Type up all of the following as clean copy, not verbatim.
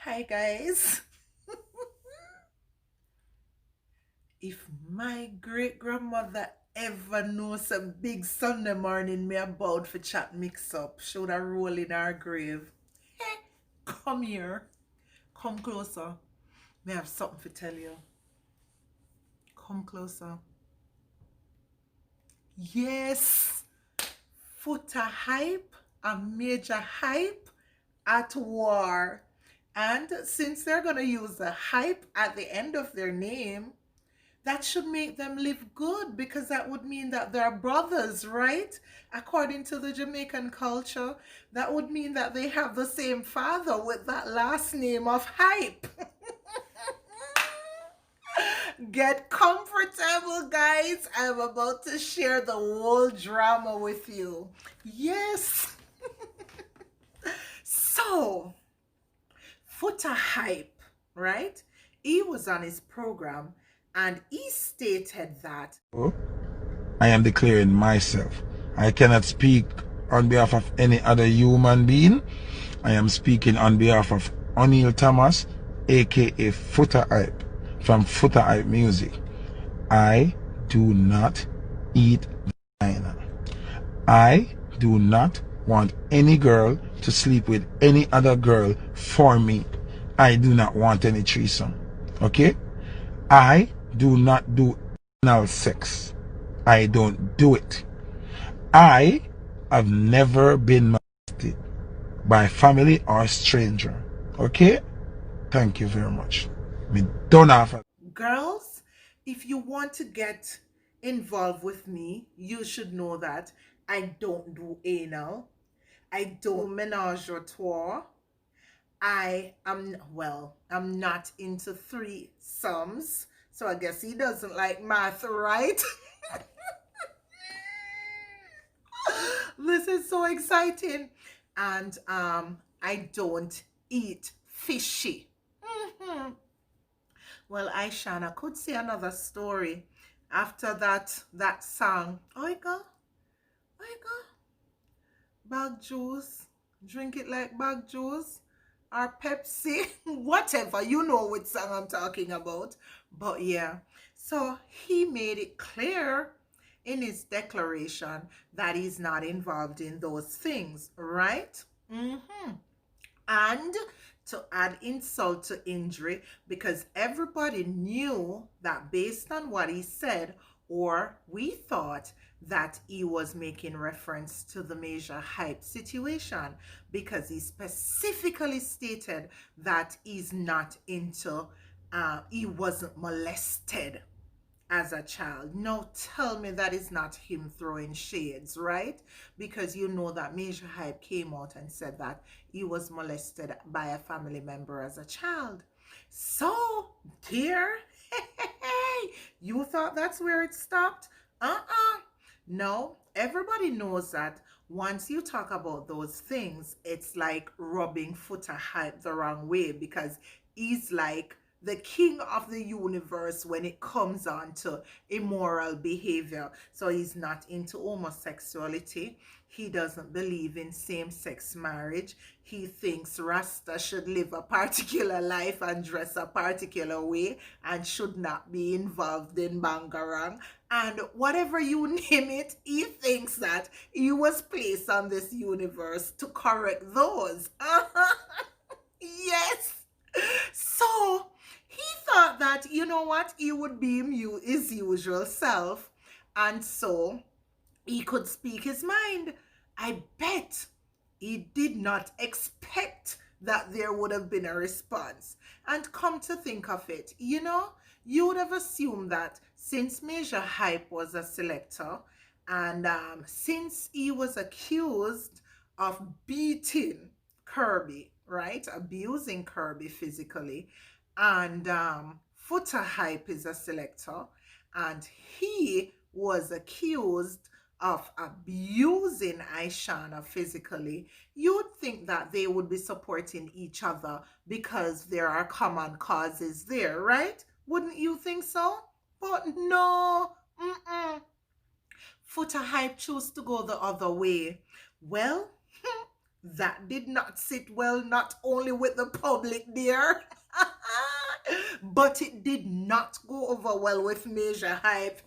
Hi guys. If my great grandmother ever knows some big Sunday morning me about for chat mix up, she would have roll in her grave. Come here. Come closer. Me have something to tell you. Come closer. Yes. Foota hype, a major hype at war. And since they're gonna use the hype at the end of their name, that should make them live good because that would mean that they're brothers, right? According to the Jamaican culture, that would mean that they have the same father with that last name of Hype. Get comfortable, guys. I'm about to share the whole drama with you. Yes. So, Foota Hype, right? He was on his program and he stated that I am declaring myself. I cannot speak on behalf of any other human being. I am speaking on behalf of O'Neil Thomas, aka Foota Hype, from Foota Hype Music. I do not eat vagina. I do not want any girl to sleep with any other girl for me. I do not want any threesome. Okay? I do not do anal sex. I don't do it. I have never been molested by family or stranger. Okay? Thank you very much. Me don't have girls, if you want to get involved with me, you should know that I don't do anal. I don't menage a trois. I'm not into three sums. So I guess he doesn't like math, right? This is so exciting. And I don't eat fishy. Well, Ishana could say another story after that song. Oiga, oiga, bag juice, drink it like bag juice, or Pepsi, whatever. You know which song I'm talking about. But yeah, so he made it clear in his declaration that he's not involved in those things, right? And to add insult to injury, because everybody knew that based on what he said, or we thought that he was making reference to the major hype situation, because he specifically stated that he's not into, he wasn't molested as a child. No, tell me that is not him throwing shades, right? Because you know that Major Hype came out and said that he was molested by a family member as a child. So, dear, you thought that's where it stopped? No, everybody knows that once you talk about those things, it's like rubbing Foota Hype the wrong way because he's like the king of the universe when it comes on to immoral behavior. So he's not into homosexuality. He doesn't believe in same-sex marriage. He thinks Rasta should live a particular life and dress a particular way and should not be involved in bangarang. And whatever you name it, he thinks that he was placed on this universe to correct those. Yes. So he thought that, you know what, he would be his usual self. And so he could speak his mind. I bet he did not expect that there would have been a response. And come to think of it, you would have assumed that since Major Hype was a selector and since he was accused of beating Kirby, right, abusing Kirby physically, and Foota Hype is a selector, and he was accused of abusing Ishana physically, you'd think that they would be supporting each other because there are common causes there, right? Wouldn't you think so? But no. Foota Hype chose to go the other way. Well, That did not sit well, not only with the public there, but it did not go over well with Major Hype.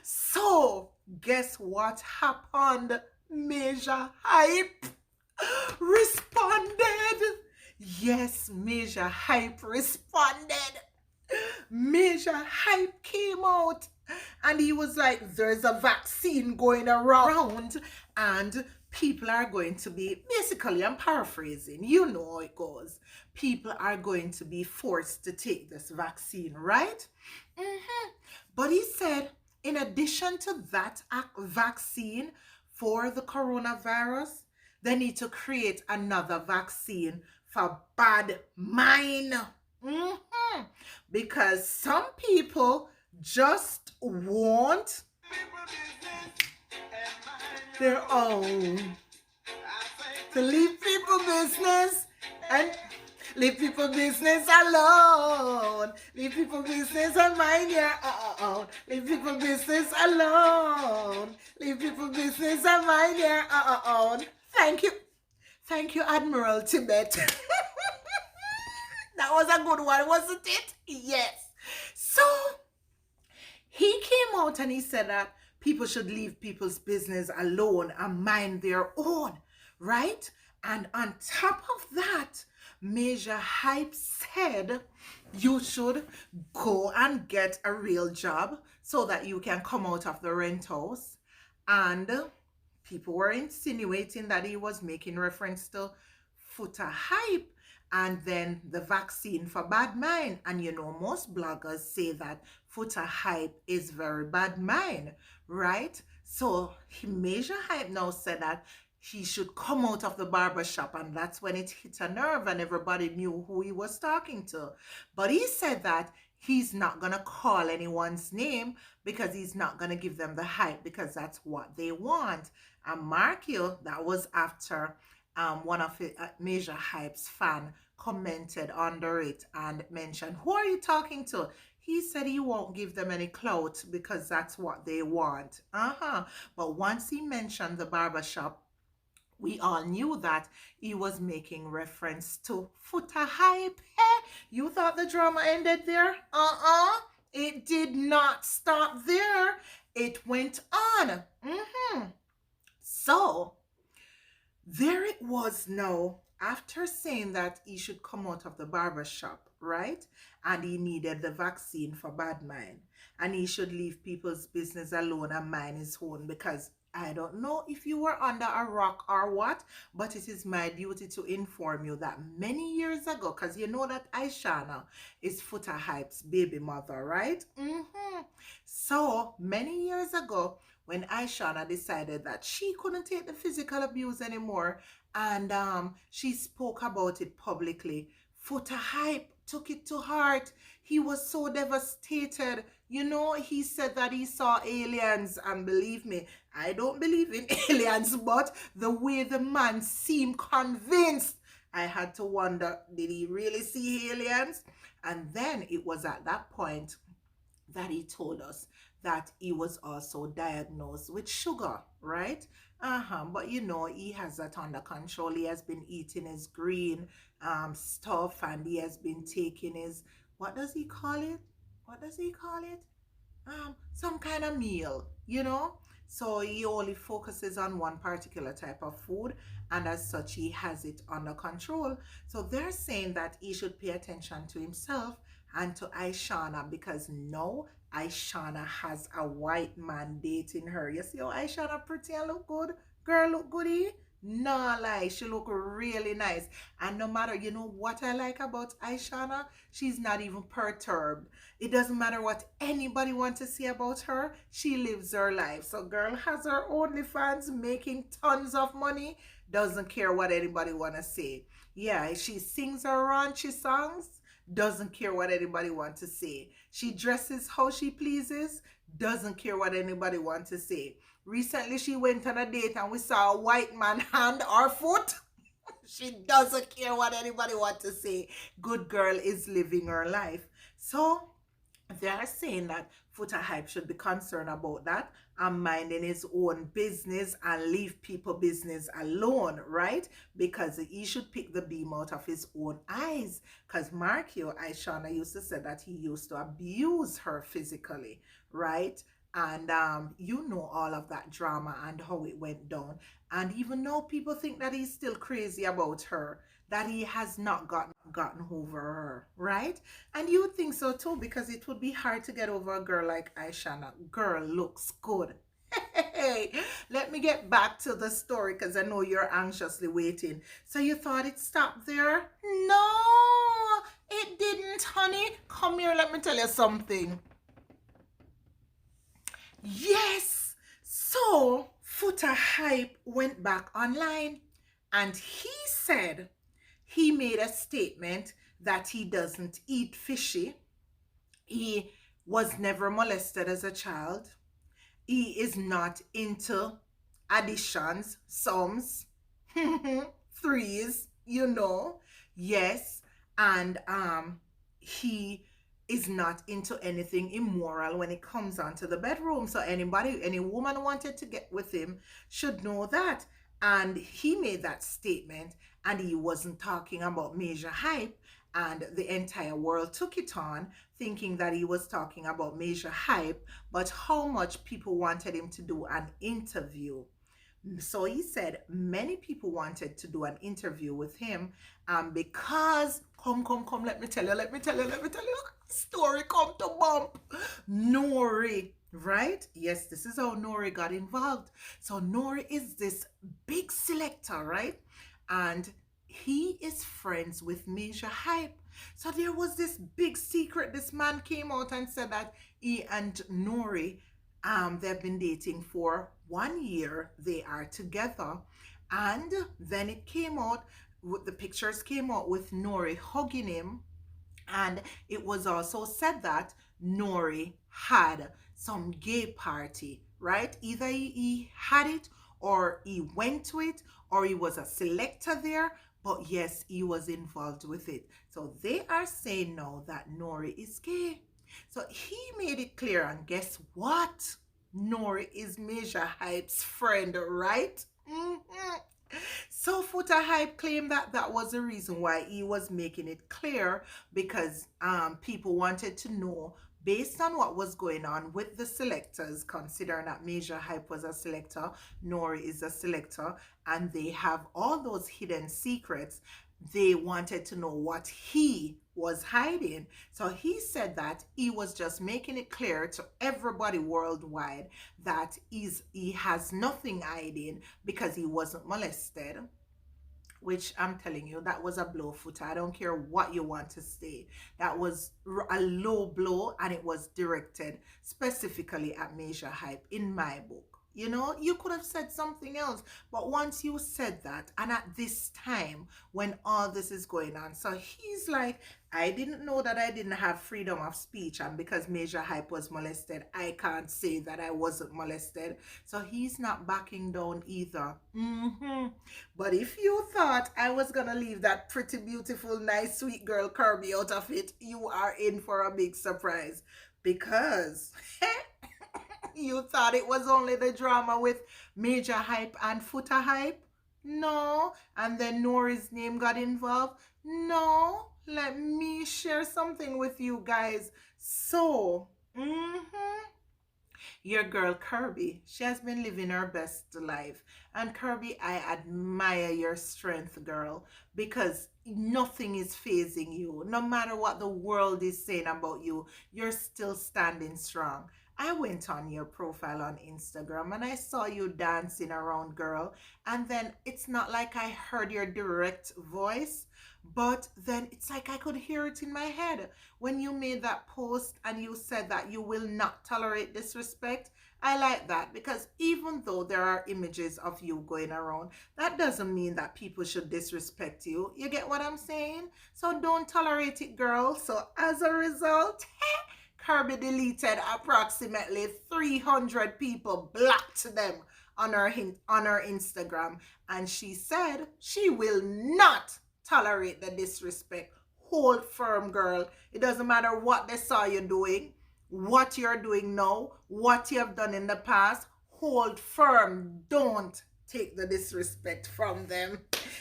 So, guess what happened? Major Hype responded. Yes, Major Hype responded. Major Hype came out and he was like, there's a vaccine going around and people are going to be, basically, I'm paraphrasing, you know how it goes. People are going to be forced to take this vaccine, right? But he said, in addition to that vaccine for the coronavirus, they need to create another vaccine for bad mind. Because some people just want their own. To leave people business and leave people business alone. Leave people business and mind your own. Leave people business alone. Leave people business and mind your own. Thank you. Thank you, Admiral Tibet. That was a good one, wasn't it? Yes. So he came out and he said that people should leave people's business alone and mind their own, right? And on top of that, Major Hype said you should go and get a real job so that you can come out of the rent house. And people were insinuating that he was making reference to Foota Hype and then the vaccine for bad mind. And you know, most bloggers say that Foota Hype is very bad mind, right? So Major Hype now said that he should come out of the barbershop, and that's when it hit a nerve and everybody knew who he was talking to. But he said that he's not going to call anyone's name because he's not going to give them the hype because that's what they want. And mark you, that was after one of Major Hype's fan commented under it and mentioned, who are you talking to? He said he won't give them any clout because that's what they want. But once he mentioned the barbershop, we all knew that he was making reference to Foota Hype. You thought the drama ended there? It did not stop there. It went on. So there it was now, after saying that he should come out of the barber shop, right? And he needed the vaccine for bad mind. And he should leave people's business alone and mind his own, because I don't know if you were under a rock or what, but it is my duty to inform you that many years ago, because you know that Ishana is Foota Hype's baby mother, right? So many years ago, when Ishana decided that she couldn't take the physical abuse anymore, and she spoke about it publicly, Foota Hype took it to heart. He was so devastated. You know, he said that he saw aliens, and believe me, I don't believe in aliens, but the way the man seemed convinced, I had to wonder, did he really see aliens? And then it was at that point that he told us that he was also diagnosed with sugar, right? But you know, he has that under control. He has been eating his green stuff, and he has been taking his, what does he call it? Some kind of meal, you know? So he only focuses on one particular type of food, and as such, he has it under control. So they're saying that he should pay attention to himself and to Ishana, because now Ishana has a white man dating her. You see how Ishana pretty and look good? Girl look goody? No lie, she look really nice. And no matter, you know what I like about Ishana? She's not even perturbed. It doesn't matter what anybody wants to say about her. She lives her life. So girl has her OnlyFans, making tons of money. Doesn't care what anybody want to say. Yeah, she sings her raunchy songs. Doesn't care what anybody wants to say. She dresses how she pleases. Doesn't care what anybody wants to say. Recently, she went on a date and we saw a white man hand or foot. She doesn't care what anybody wants to say. Good girl is living her life. So they are saying that Foota Hype should be concerned about that and minding his own business and leave people business alone, right? Because he should pick the beam out of his own eyes. Because Mark you, Ishana used to say that he used to abuse her physically, right? And you know all of that drama and how it went down. And even though people think that he's still crazy about her, that he has not gotten over her, right? And you would think so too, because it would be hard to get over a girl like Ishana. Girl looks good. Hey, let me get back to the story because I know you're anxiously waiting. So you thought it stopped there? No, it didn't, honey. Come here, let me tell you something. Yes. So Foota Hype went back online and he said he made a statement that he doesn't eat fishy. He was never molested as a child. He is not into additions, sums, threes, you know. Yes. And he is not into anything immoral when it comes onto the bedroom. So anybody, any woman wanted to get with him should know that. And he made that statement and he wasn't talking about major hype, and the entire world took it on thinking that he was talking about major hype, but how much people wanted him to do an interview. So he said many people wanted to do an interview with him, because come, let me tell you, story come to bump. Nori, right? Yes, this is how Nori got involved. So Nori is this big selector, right? And he is friends with Major Hype. So there was this big secret. This man came out and said that he and Nori, they've been dating for 1 year. They are together. And then it came out, the pictures came out with Nori hugging him. And it was also said that Nori had some gay party, right? Either he had it or he went to it or he was a selector there. But yes, he was involved with it. So they are saying now that Nori is gay. So he made it clear, and guess what? Nori is Major Hype's friend, right? Mm-hmm. So Foota Hype claimed that that was the reason why he was making it clear, because people wanted to know, based on what was going on with the selectors, considering that Major Hype was a selector, Nori is a selector, and they have all those hidden secrets. They wanted to know what he was hiding. So he said that he was just making it clear to everybody worldwide that he has nothing hiding because he wasn't molested. Which I'm telling you, that was a blow, Foota. I don't care what you want to say. That was a low blow, and it was directed specifically at Major Hype in my book. You know, you could have said something else, but once you said that, and at this time when all this is going on, so he's like, I didn't know that I didn't have freedom of speech, and because Major Hype was molested, I can't say that I wasn't molested. So he's not backing down either. But if you thought I was gonna leave that pretty, beautiful, nice, sweet girl Kirby out of it, you are in for a big surprise, because you thought it was only the drama with Major Hype and Foota Hype? No. And then Nori's name got involved? No. Let me share something with you guys. So, your girl Kirby, she has been living her best life. And Kirby, I admire your strength, girl, because nothing is phasing you. No matter what the world is saying about you, you're still standing strong. I went on your profile on Instagram and I saw you dancing around, girl. And then it's not like I heard your direct voice, but then it's like I could hear it in my head when you made that post and you said that you will not tolerate disrespect. I like that, because even though there are images of you going around, that doesn't mean that people should disrespect you. You get what I'm saying? So don't tolerate it, girl. So as a result, Kirby deleted approximately 300 people, blocked them on her Instagram, and she said she will not tolerate the disrespect. Hold firm, girl. It doesn't matter what they saw you doing. what you're doing now, what you have done in the past. Hold firm. Don't take the disrespect from them.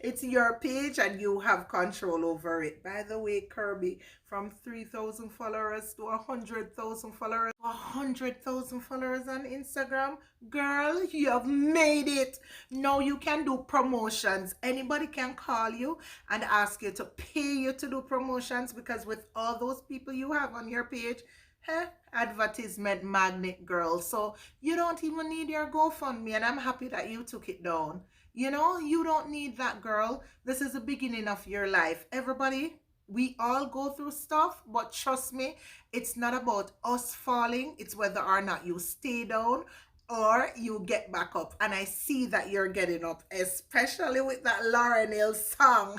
It's your page and you have control over it. By the way, Kirby, from 3,000 followers to 100,000 followers, 100,000 followers on Instagram, girl, you have made it. Now you can do promotions. Anybody can call you and ask you to pay you to do promotions, because with all those people you have on your page, advertisement magnet, girl. So you don't even need your GoFundMe, and I'm happy that you took it down. You know, you don't need that, girl. This is the beginning of your life. Everybody, we all go through stuff, but trust me, it's not about us falling. It's whether or not you stay down or you get back up. And I see that you're getting up, especially with that Lauren Hill song.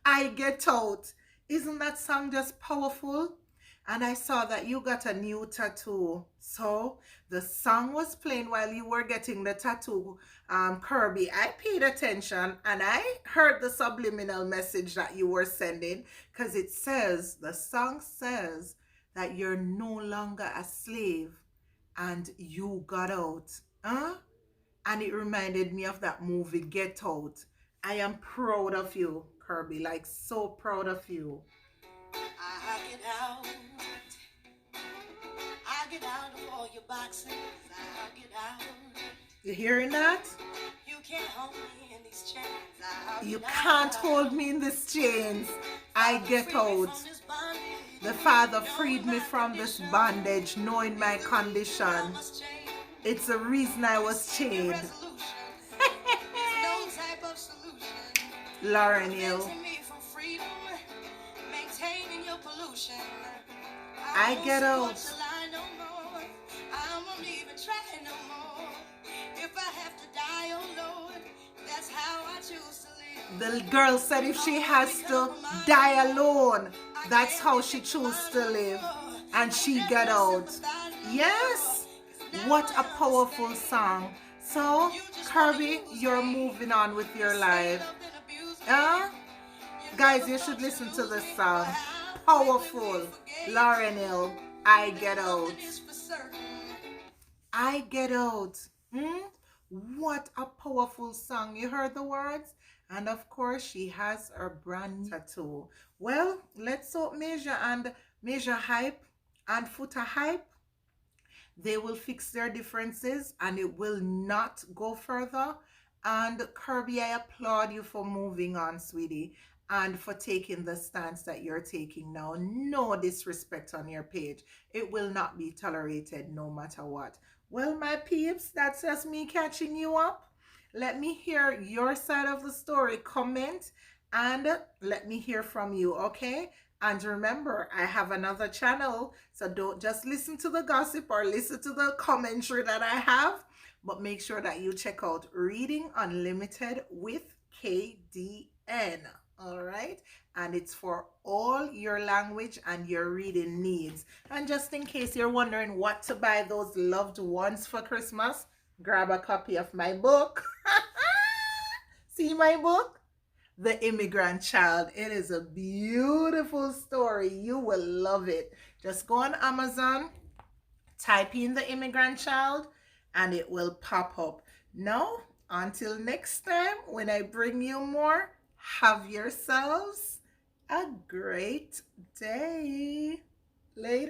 I Get Out. Isn't that song just powerful? And I saw that you got a new tattoo. So the song was playing while you were getting the tattoo, Kirby. I paid attention and I heard the subliminal message that you were sending, because it says, the song says that you're no longer a slave and you got out. Huh? And it reminded me of that movie Get Out. I am proud of you, Kirby, like so proud of you. I get out. I get out of all your boxes. I get out. You hearing that? You can't hold me in these chains. You can't hold me in these chains. I get out. The Father freed me from this bondage, knowing my condition. It's the reason I was chained. Lauren Hill. I get out. The girl said if she has to die alone, that's how she chooses to live. And she get out. Yes. What a powerful song. So, Kirby, you're moving on with your life. Guys, you should listen to this song. Powerful. Lauren Hill, I Get Out. I Get Out. What a powerful song. You heard the words? And of course, she has her brand new tattoo. Well, let's hope Major Hype and Foota Hype, they will fix their differences and it will not go further. And Kirby, I applaud you for moving on, sweetie, and for taking the stance that you're taking now. No disrespect on your page. It will not be tolerated no matter what. Well, my peeps, that's just me catching you up. Let me hear your side of the story. Comment and let me hear from you, okay? And remember, I have another channel, so don't just listen to the gossip or listen to the commentary that I have, but make sure that you check out Reading Unlimited with KDN. All right, and it's for all your language and your reading needs. And just in case you're wondering what to buy those loved ones for Christmas, grab a copy of my book. See my book, The Immigrant Child. It is a beautiful story. You will love it. Just go on Amazon, type in The Immigrant Child, and it will pop up. Now, until next time, when I bring you more, have yourselves a great day. Later.